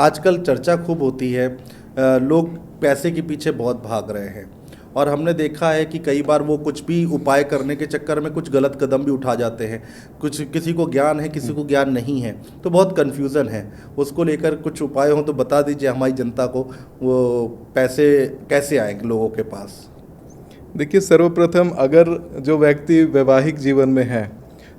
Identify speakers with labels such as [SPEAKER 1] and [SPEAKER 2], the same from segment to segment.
[SPEAKER 1] आजकल चर्चा खूब होती है, लोग पैसे के पीछे बहुत भाग रहे हैं और हमने देखा है कि कई बार वो कुछ भी उपाय करने के चक्कर में कुछ गलत कदम भी उठा जाते हैं। कुछ किसी को ज्ञान है, किसी को ज्ञान नहीं है, तो बहुत कन्फ्यूज़न है। उसको लेकर कुछ उपाय हो तो बता दीजिए हमारी जनता को, वो पैसे कैसे आएंगे लोगों के पास।
[SPEAKER 2] देखिए, सर्वप्रथम अगर जो व्यक्ति वैवाहिक जीवन में है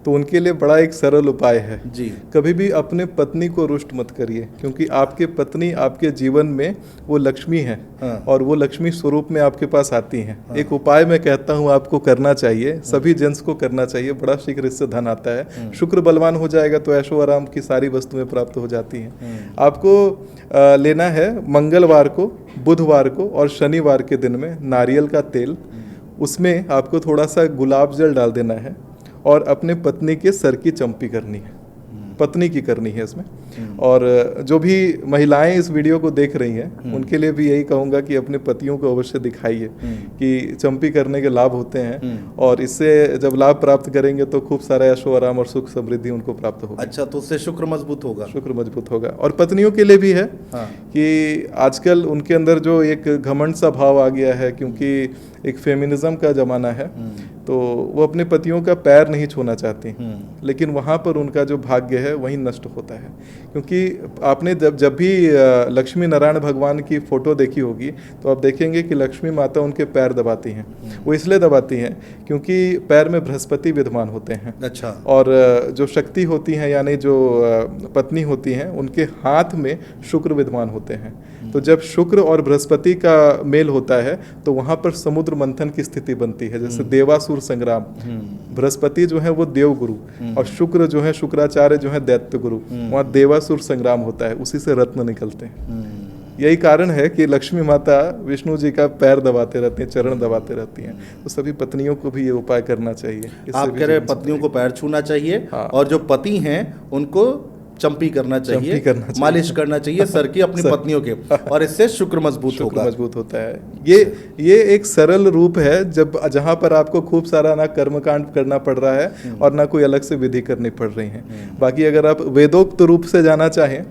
[SPEAKER 2] तो उनके लिए बड़ा एक सरल उपाय है
[SPEAKER 1] जी।
[SPEAKER 2] कभी भी अपने पत्नी को रुष्ट मत करिए, क्योंकि आपके पत्नी आपके जीवन में वो लक्ष्मी है।
[SPEAKER 1] हाँ।
[SPEAKER 2] और वो लक्ष्मी स्वरूप में आपके पास आती हैं।
[SPEAKER 1] हाँ।
[SPEAKER 2] एक उपाय मैं कहता हूँ आपको करना चाहिए, सभी जेंट्स को करना चाहिए, बड़ा शीघ्र इससे धन आता है। शुक्र बलवान हो जाएगा तो ऐशो आराम की सारी वस्तुएं प्राप्त हो जाती हैं। आपको लेना है मंगलवार को, बुधवार को और शनिवार के दिन में नारियल का तेल, उसमें आपको थोड़ा सा गुलाब जल डाल देना है और अपने पत्नी के सर की चंपी करनी है, पत्नी की करनी है इसमें। और जो भी महिलाएं इस वीडियो को देख रही हैं उनके लिए भी यही कहूँगा कि अपने पतियों को अवश्य दिखाइए कि चंपी करने के लाभ होते हैं और इससे जब लाभ प्राप्त करेंगे तो खूब सारा ऐशो आराम और सुख समृद्धि उनको प्राप्त होगा।
[SPEAKER 1] अच्छा, तो उससे शुक्र मजबूत होगा।
[SPEAKER 2] शुक्र मजबूत होगा। और पत्नियों के लिए भी है।
[SPEAKER 1] हाँ।
[SPEAKER 2] कि आजकल उनके अंदर जो एक घमंड सा भाव आ गया है, क्योंकि एक फेमिनिज्म का जमाना है, तो वो अपने पतियों का पैर नहीं छूना चाहती, लेकिन वहाँ पर उनका जो भाग्य है वही नष्ट होता है। क्योंकि आपने जब भी लक्ष्मी नारायण भगवान की फोटो देखी होगी तो आप देखेंगे कि लक्ष्मी माता उनके पैर दबाती हैं। वो इसलिए दबाती हैं क्योंकि पैर में बृहस्पति विद्यमान होते हैं।
[SPEAKER 1] अच्छा।
[SPEAKER 2] और जो शक्ति होती हैं यानी जो पत्नी होती हैं उनके हाथ में शुक्र विद्यमान होते हैं। तो जब शुक्र और बृहस्पति का मेल होता है तो वहाँ पर समुद्र मंथन की स्थिति बनती है। जैसे देवासुर संग्राम, बृहस्पति जो है वो देव गुरु और शुक्र जो है शुक्राचार्य जो है दैत्य गुरु, वहाँ देवासुर संग्राम होता है, उसी से रत्न निकलते हैं। यही कारण है कि लक्ष्मी माता विष्णु जी का पैर दबाते रहती हैं, चरण दबाते रहती हैं। तो सभी पत्नियों को भी ये उपाय करना चाहिए।
[SPEAKER 1] आप कह रहे हैं पत्नियों को पैर छूना चाहिए। हाँ। और जो पति हैं उनको चंपी करना चाहिए, मालिश करना चाहिए सर की अपनी पत्नियों के, और इससे शुक्र मजबूत होगा।
[SPEAKER 2] मजबूत होता है। ये एक सरल रूप है जहाँ पर आपको खूब सारा ना कर्मकांड करना पड़ रहा है और ना कोई अलग से विधि करनी पड़ रही है। बाकी अगर आप वेदोक्त रूप से जाना चाहें,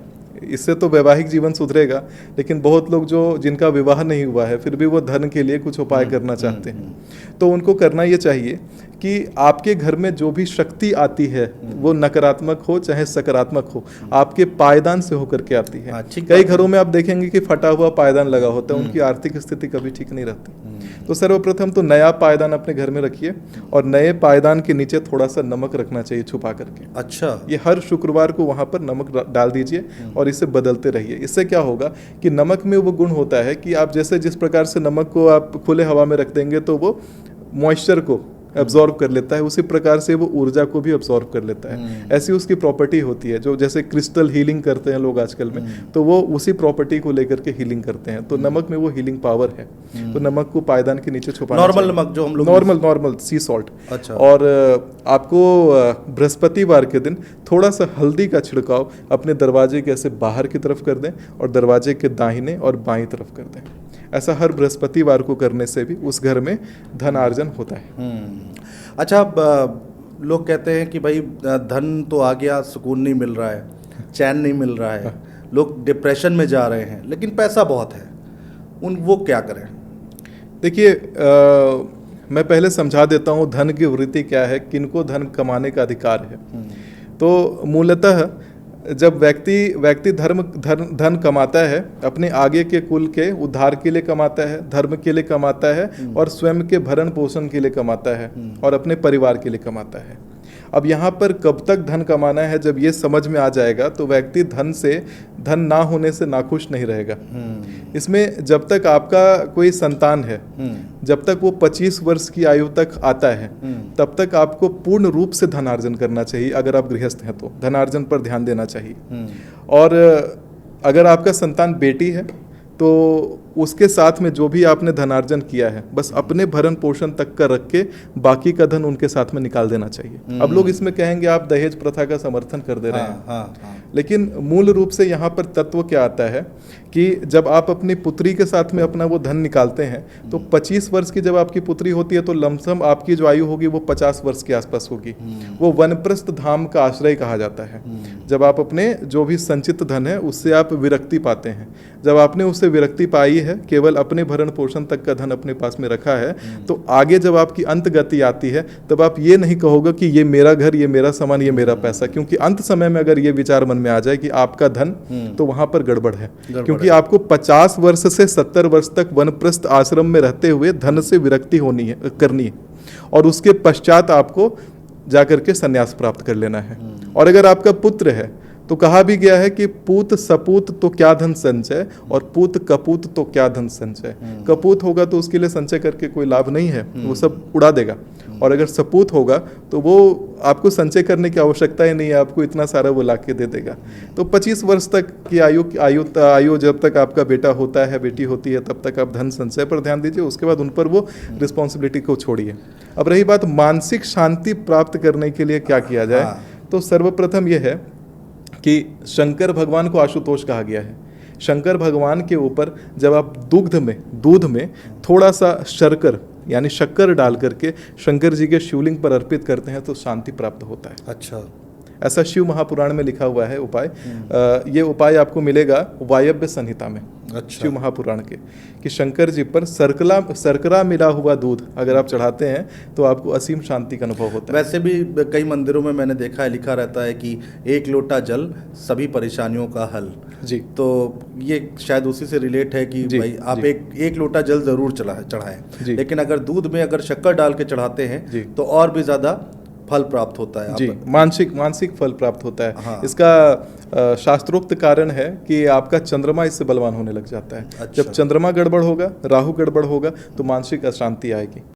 [SPEAKER 2] इससे तो वैवाहिक जीवन सुधरेगा, लेकिन बहुत लोग जिनका विवाह नहीं हुआ है फिर भी वो धन के लिए कुछ उपाय करना चाहते हैं, तो उनको करना ये चाहिए कि आपके घर में जो भी शक्ति आती है वो नकारात्मक हो चाहे सकारात्मक हो, आपके पायदान से होकर के आती है। कई घरों में आप देखेंगे कि फटा हुआ पायदान लगा होता है, उनकी आर्थिक स्थिति कभी ठीक नहीं रहती। तो सर्वप्रथम तो नया पायदान अपने घर में रखिए और नए पायदान के नीचे थोड़ा सा नमक रखना चाहिए छुपा करके।
[SPEAKER 1] अच्छा। ये
[SPEAKER 2] हर शुक्रवार को वहां पर नमक डाल दीजिए और इसे बदलते रहिए। इससे क्या होगा कि नमक में वो गुण होता है कि आप जिस प्रकार से नमक को आप खुले हवा में रख देंगे तो वो मॉइस्चर को एब्जॉर्ब कर लेता है, उसी प्रकार से वो ऊर्जा को भी एब्जॉर्ब कर लेता है। ऐसी उसकी प्रॉपर्टी होती है। जो जैसे क्रिस्टल हीलिंग करते हैं लोग आजकल में, तो वो उसी प्रॉपर्टी को लेकर के हीलिंग करते हैं। तो नमक में वो हीलिंग पावर है। तो नमक को पायदान के नीचे छुपाना,
[SPEAKER 1] नॉर्मल नमक जो हम लोग
[SPEAKER 2] नॉर्मल सी सॉल्ट।
[SPEAKER 1] अच्छा।
[SPEAKER 2] और आपको बृहस्पतिवार के दिन थोड़ा सा हल्दी का छिड़काव अपने दरवाजे के ऐसे बाहर की तरफ कर दें और दरवाजे के दाहिने और बाईं तरफ कर दें। ऐसा हर बृहस्पतिवार को करने से भी उस घर में धन अर्जन होता है।
[SPEAKER 1] अच्छा, लोग कहते हैं कि भाई धन तो आ गया, सुकून नहीं मिल रहा है, चैन नहीं मिल रहा है, लोग डिप्रेशन में जा रहे हैं, लेकिन पैसा बहुत है, वो क्या करें? देखिए,
[SPEAKER 2] मैं पहले समझा देता हूँ धन की वृत्ति क्या है, किनको धन कमाने का अधिकार है। तो मूलतः जब व्यक्ति धन कमाता है, अपने आगे के कुल के उद्धार के लिए कमाता है, धर्म के लिए कमाता है और स्वयं के भरण पोषण के लिए कमाता है और अपने परिवार के लिए कमाता है। अब यहाँ पर कब तक धन कमाना है, जब ये समझ में आ जाएगा तो व्यक्ति धन ना होने से नाखुश नहीं रहेगा। इसमें जब तक आपका कोई संतान है, जब तक वो 25 वर्ष की आयु तक आता है, तब तक आपको पूर्ण रूप से धनार्जन करना चाहिए। अगर आप गृहस्थ हैं तो धनार्जन पर ध्यान देना चाहिए। और अगर आपका संतान बेटी है तो उसके साथ में जो भी आपने धनार्जन किया है बस अपने भरण पोषण तक का रख के बाकी का धन उनके साथ में निकाल देना चाहिए। अब लोग इसमें कहेंगे आप दहेज प्रथा का समर्थन कर दे रहे हैं।
[SPEAKER 1] हाँ।
[SPEAKER 2] लेकिन मूल रूप से यहाँ पर तत्व क्या आता है कि जब आप अपनी पुत्री के साथ में अपना वो धन निकालते हैं तो 25 वर्ष की जब आपकी पुत्री होती है तो लमसम आपकी जो आयु होगी वो 50 वर्ष के आसपास होगी। वो वनप्रस्थ धाम का आश्रय कहा जाता है। जब आप अपने जो भी संचित धन है उससे आप विरक्ति पाते हैं, जब आपने उससे विरक्ति पाई है, केवल अपने भरण पोषण तक का धन अपने पास में रखा है, तो आगे जब आपकी अंत गति आती है तब आप ये नहीं कहोगे कि ये मेरा घर, ये मेरा सामान, ये मेरा पैसा, क्योंकि अंत समय में अगर ये विचार मन में आ जाए कि आपका धन, तो वहां पर गड़बड़ है। क्योंकि आपको 50 वर्ष से 70 वर्ष तक वनप्रस्थ आश्रम में रहते हुए धन से विरक्ति करनी है और उसके पश्चात आपको जाकर के संन्यास प्राप्त कर लेना है। और अगर आपका पुत्र है तो कहा भी गया है कि पूत सपूत तो क्या धन संचय और पूत कपूत तो क्या धन संचय। कपूत होगा तो उसके लिए संचय करके कोई लाभ नहीं है, वो सब उड़ा देगा। और अगर सपूत होगा तो वो आपको संचय करने की आवश्यकता ही नहीं है, आपको इतना सारा वो ला के दे देगा। तो 25 वर्ष तक की आयु जब तक आपका बेटा होता है, बेटी होती है, तब तक आप धन संचय पर ध्यान दीजिए, उसके बाद उन पर वो रिस्पॉन्सिबिलिटी को छोड़िए। अब रही बात मानसिक शांति प्राप्त करने के लिए क्या किया जाए, तो सर्वप्रथम यह है कि शंकर भगवान को आशुतोष कहा गया है। शंकर भगवान के ऊपर जब आप दूध में थोड़ा सा शर्कर यानी शक्कर डाल करके शंकर जी के शिवलिंग पर अर्पित करते हैं तो शांति प्राप्त होता है।
[SPEAKER 1] अच्छा,
[SPEAKER 2] ऐसा शिव महापुराण में लिखा हुआ है उपाय। ये उपाय आपको मिलेगा वायव्य संहिता में।
[SPEAKER 1] अच्छा।
[SPEAKER 2] शिव महापुराण के कि शंकर जी पर सरकरा मिला हुआ दूध अगर आप चढ़ाते हैं तो आपको असीम शांति का अनुभव होता है।
[SPEAKER 1] वैसे भी कई मंदिरों में मैंने देखा है, लिखा रहता है कि 1 लोटा जल सभी परेशानियों का हल
[SPEAKER 2] जी।
[SPEAKER 1] तो ये शायद उसी से रिलेट है कि भाई आप एक लोटा जल जरूर चढ़ाएं, लेकिन अगर दूध में अगर शक्कर डाल के चढ़ाते हैं तो और भी ज़्यादा फल प्राप्त होता है।
[SPEAKER 2] जी, मानसिक फल प्राप्त होता है।
[SPEAKER 1] हाँ।
[SPEAKER 2] इसका शास्त्रोक्त कारण है कि आपका चंद्रमा इससे बलवान होने लग जाता है।
[SPEAKER 1] अच्छा।
[SPEAKER 2] जब चंद्रमा गड़बड़ होगा, राहु गड़बड़ होगा तो मानसिक अशांति आएगी।